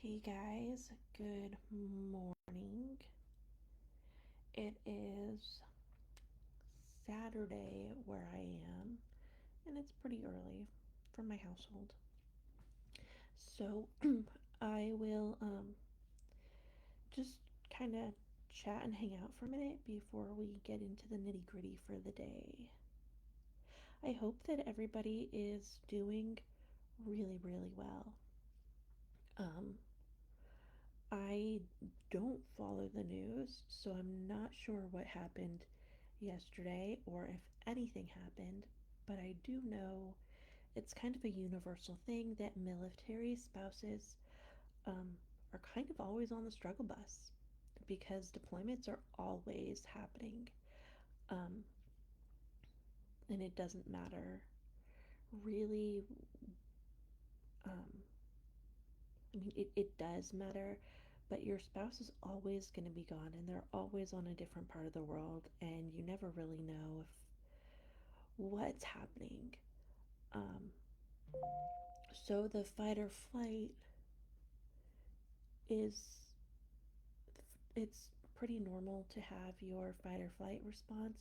Hey guys, good morning. It is Saturday where I am, and it's pretty early for my household. So I will just kind of chat and hang out for a minute before we get into the nitty gritty for the day. I hope that everybody is doing really, really well. Um, I don't follow the news, so I'm not sure what happened yesterday or if anything happened, but I do know it's kind of a universal thing that military spouses um, are kind of always on the struggle bus because deployments are always happening. Um, and it doesn't matter really. Um, it does matter, but your spouse is always going to be gone and they're always on a different part of the world, and you never really know if what's happening. Um, so the fight or flight is it's pretty normal to have your fight or flight response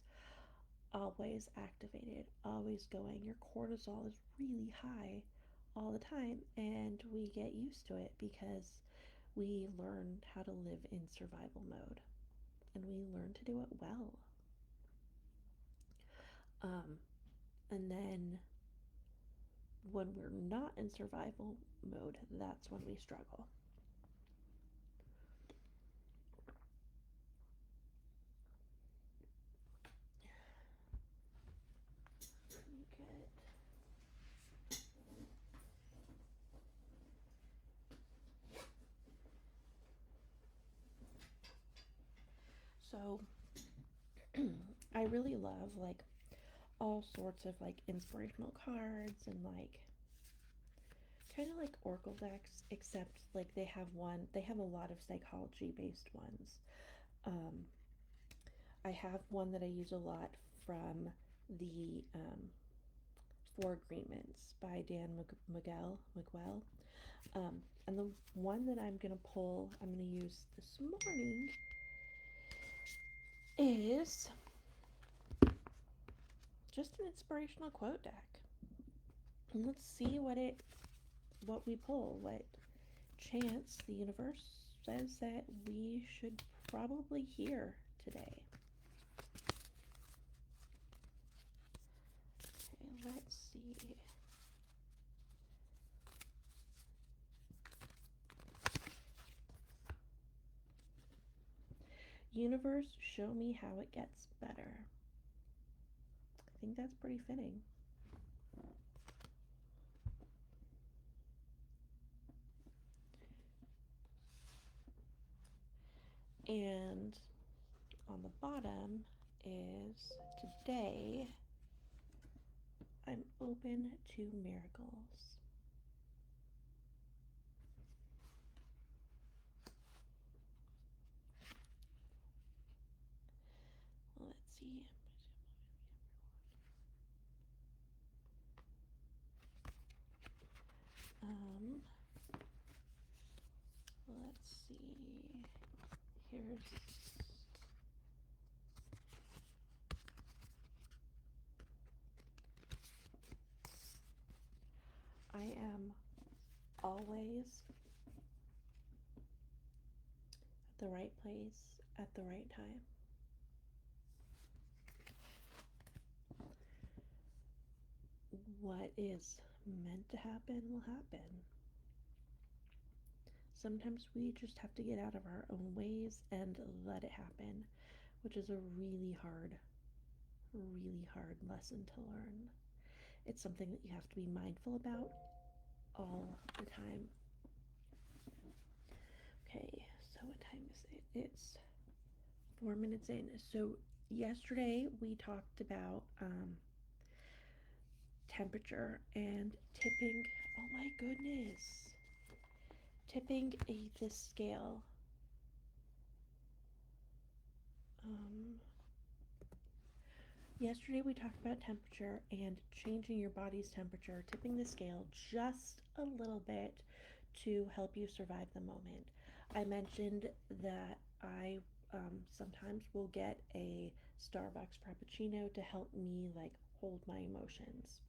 always activated, always going. Your cortisol is really high all the time, and we get used to it because we learn how to live in survival mode and we learn to do it well. Um, and then when we're not in survival mode, that's when we struggle. Good. So I really love like all sorts of like inspirational cards and like kind of like oracle decks, except like they have a lot of psychology based ones. Um, I have one that I use a lot from the Four Agreements by Dan Miguel. And the one that I'm gonna use this morning is just an inspirational quote deck. And let's see what we pull. What chance the universe says that we should probably hear today. Okay, let's see. Universe, show me how it gets better. I think that's pretty fitting. And on the bottom is today I'm open to miracles. Let's see. Um, let's see. Here's I am always at the right place at the right time. What is meant to happen will happen. Sometimes we just have to get out of our own ways and let it happen, which is a really hard lesson to learn. It's something that you have to be mindful about all the time. Okay, so what time is it? It's 4 minutes in. So yesterday we talked about temperature and tipping. Oh my goodness. Tipping the scale. Um, Yesterday we talked about temperature and changing your body's temperature, tipping the scale just a little bit to help you survive the moment. I mentioned that I sometimes will get a Starbucks Frappuccino to help me like hold my emotions.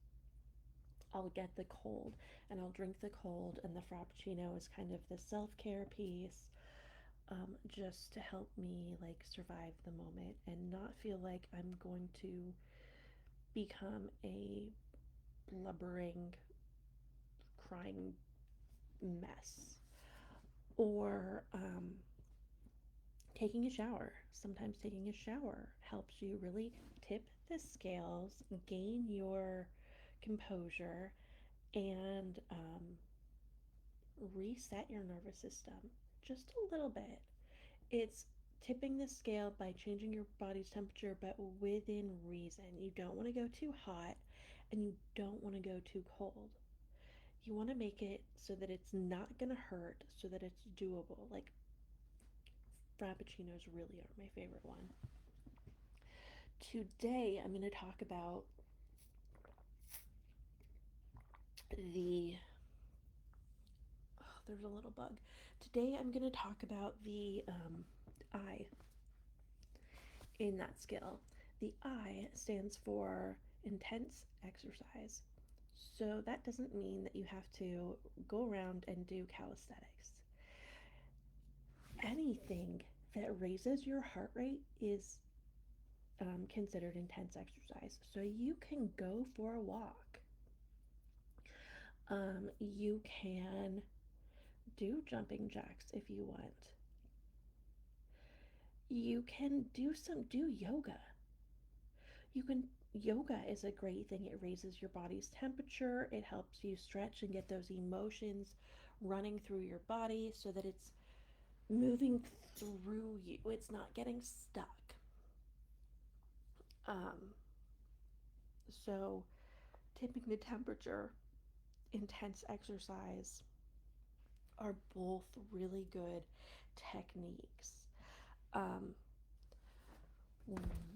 I'll get the cold and I'll drink the cold, and the Frappuccino is kind of the self care piece, just to help me like survive the moment and not feel like I'm going to become a blubbering, crying mess. Or taking a shower. Sometimes taking a shower helps you really tip the scales, gain your composure, and reset your nervous system just a little bit. It's tipping the scale by changing your body's temperature, but within reason. You don't want to go too hot and you don't want to go too cold. You want to make it so that it's not going to hurt, so that it's doable. Like Frappuccinos really are my favorite one. Today, I'm going to talk about the. Oh, there's a little bug. Today, I'm going to talk about the I in that skill. The I stands for intense exercise. So that doesn't mean that you have to go around and do calisthenics. Anything that raises your heart rate is considered intense exercise. So you can go for a walk. You can do jumping jacks if you want. You can do yoga. You can Yoga is a great thing. It raises your body's temperature. It helps you stretch and get those emotions running through your body so that it's moving through you. It's not getting stuck. Um, so tipping the temperature, intense exercise are both really good techniques. Um,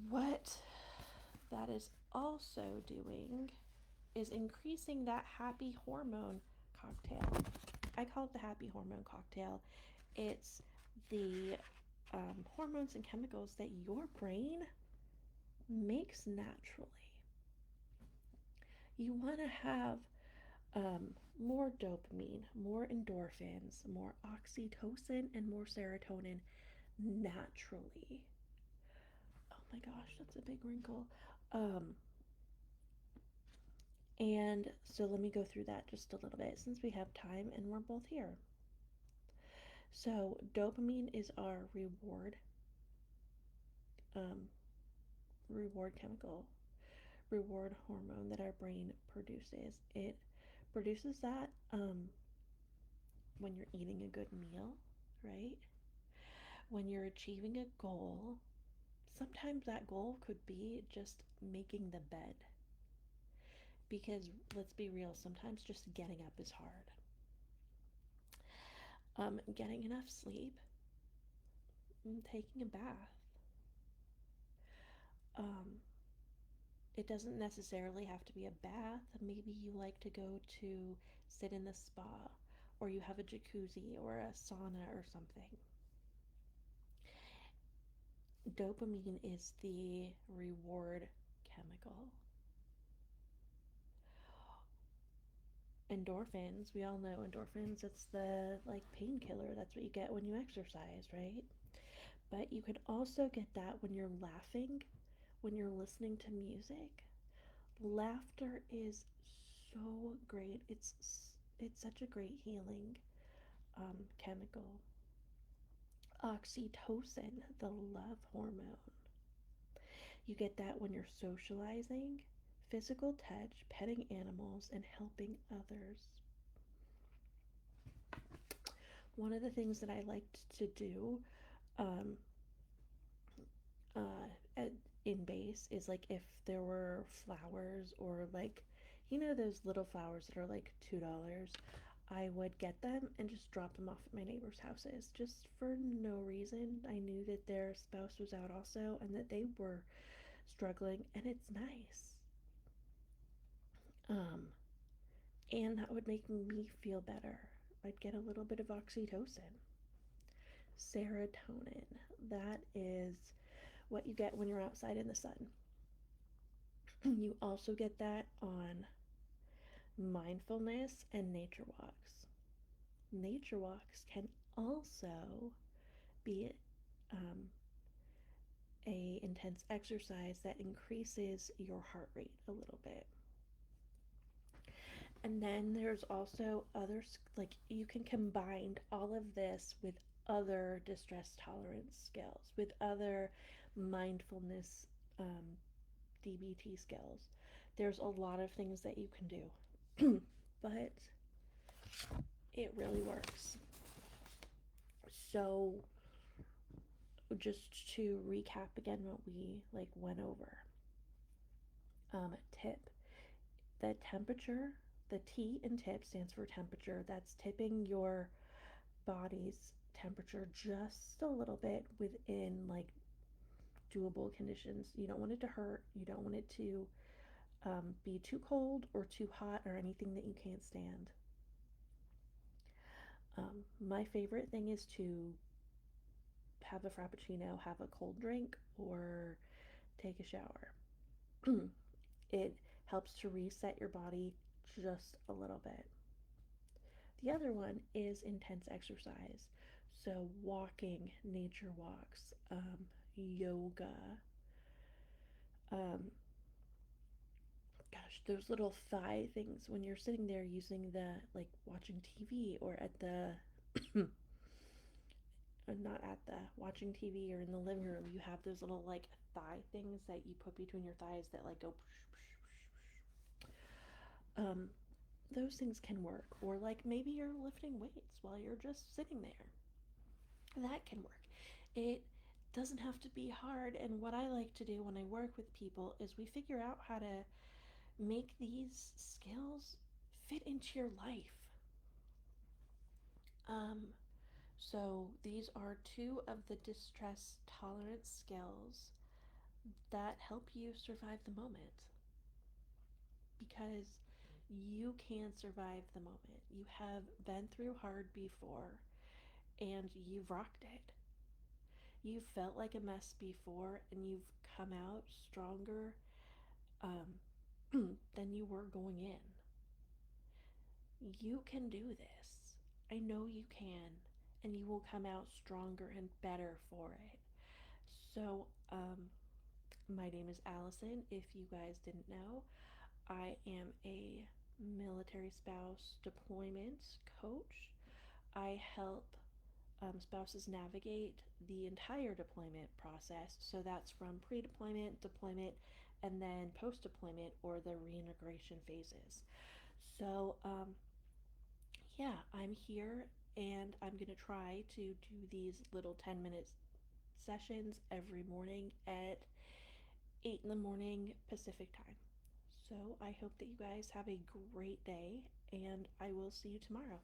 what that is also doing is increasing that happy hormone cocktail. I call it the happy hormone cocktail. It's the hormones and chemicals that your brain makes naturally. You want to have more dopamine, more endorphins, more oxytocin, and more serotonin naturally. Oh my gosh, that's a big wrinkle. Um, and so let me go through that just a little bit since we have time and we're both here. So, dopamine is our um, reward chemical, reward hormone that our brain produces. It produces that when you're eating a good meal, right? When you're achieving a goal, sometimes that goal could be just making the bed. Because let's be real, sometimes just getting up is hard. Getting enough sleep, taking a bath. Um, it doesn't necessarily have to be a bath. Maybe you like to go to sit in the spa, or you have a jacuzzi or a sauna or something. Dopamine is the reward chemical. Endorphins, we all know endorphins, it's the like painkiller. That's what you get when you exercise, right? But you can also get that when you're laughing, when you're listening to music. Laughter is so great. It's such a great healing chemical. Oxytocin, the love hormone. You get that when you're socializing, physical touch, petting animals, and helping others. One of the things that I liked to do um, at, in base is like if there were flowers or like, those little flowers that are like $2, I would get them and just drop them off at my neighbors' houses just for no reason. I knew that their spouse was out also and that they were struggling, and it's nice. Um, and that would make me feel better. I'd get a little bit of oxytocin. Serotonin, that is what you get when you're outside in the sun. You also get that on mindfulness and nature walks. Nature walks can also be um, a intense exercise that increases your heart rate a little bit. And then there's also others, like you can combine all of this with other distress tolerance skills, with other mindfulness DBT skills. There's a lot of things that you can do, but it really works. So, just to recap again what we like went over. Tip: the temperature, the T in tip stands for temperature. That's tipping your body's temperature just a little bit within like doable conditions. You don't want it to hurt. You don't want it to be too cold or too hot or anything that you can't stand. My favorite thing is to have a frappuccino, have a cold drink, or take a shower. It helps to reset your body just a little bit. The other one is intense exercise. So, walking, nature walks, yoga, um, gosh, those little thigh things when you're sitting there using the, like, watching TV or at the, not at the, watching TV or in the living room, you have those little, like, thigh things that you put between your thighs that, like, go. Um, those things can work. Or, like, maybe you're lifting weights while you're just sitting there. That can work. It doesn't have to be hard. And what I like to do when I work with people is we figure out how to make these skills fit into your life. Um, so these are two of the distress tolerance skills that help you survive the moment because you can survive the moment. You have been through hard before and you've rocked it. You've felt like a mess before and you've come out stronger than you were going in. You can do this. I know you can, and you will come out stronger and better for it. So, my name is Allison. If you guys didn't know, I am a military spouse deployment coach. I help spouses navigate the entire deployment process. So that's from pre deployment, deployment, and then post deployment or the reintegration phases. So, yeah, I'm here and I'm going to try to do these little 10-minute sessions every morning at 8 in the morning Pacific time. So I hope that you guys have a great day and I will see you tomorrow.